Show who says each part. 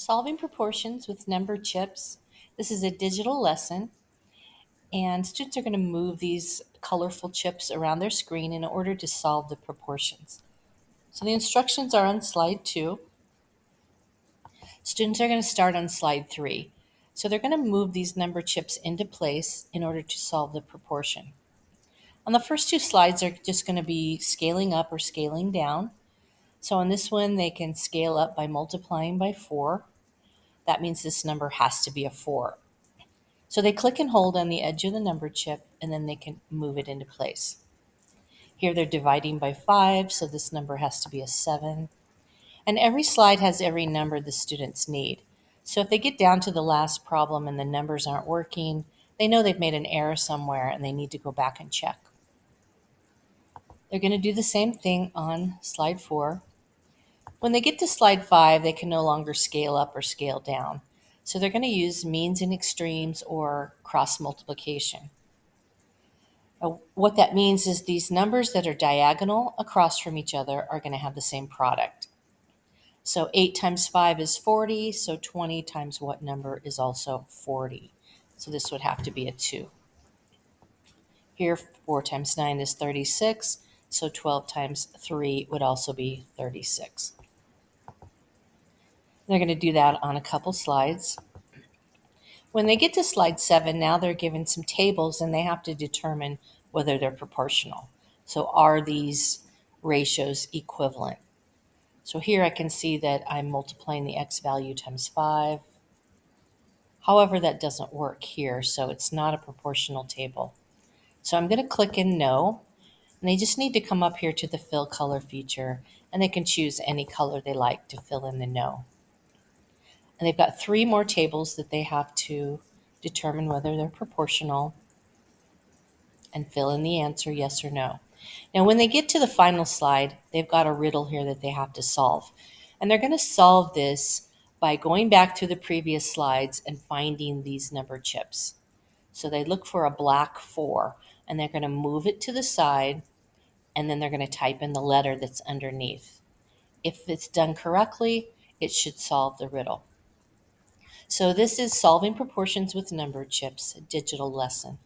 Speaker 1: Solving proportions with number chips. This is a digital lesson, and students are going to move these colorful chips around their screen in order to solve the proportions. So the instructions are on slide 2. Students are going to start on slide 3. So they're going to move these number chips into place in order to solve the proportion. On the first 2 slides, they're just going to be scaling up or scaling down. So on this one, they can scale up by multiplying by 4. That means this number has to be a 4. So they click and hold on the edge of the number chip, and then they can move it into place. Here they're dividing by 5, so this number has to be a 7. And every slide has every number the students need. So if they get down to the last problem and the numbers aren't working, they know they've made an error somewhere and they need to go back and check. They're going to do the same thing on slide 4. When they get to slide 5, they can no longer scale up or scale down. So they're going to use means and extremes or cross multiplication. What that means is these numbers that are diagonal across from each other are going to have the same product. So 8 times 5 is 40, so 20 times what number is also 40? So this would have to be a 2. Here, 4 times 9 is 36, so 12 times 3 would also be 36. They're going to do that on a couple slides. When they get to slide 7, now they're given some tables and they have to determine whether they're proportional. So are these ratios equivalent? So here I can see that I'm multiplying the x value times 5. However, that doesn't work here, so it's not a proportional table. So I'm going to click in No, and they just need to come up here to the Fill Color feature, and they can choose any color they like to fill in the No. And they've got 3 more tables that they have to determine whether they're proportional and fill in the answer yes or no. Now, when they get to the final slide, they've got a riddle here that they have to solve. And they're going to solve this by going back to the previous slides and finding these number chips. So they look for a black 4, and they're going to move it to the side, and then they're going to type in the letter that's underneath. If it's done correctly, it should solve the riddle. So this is Solving Proportions with Number Chips, a digital lesson.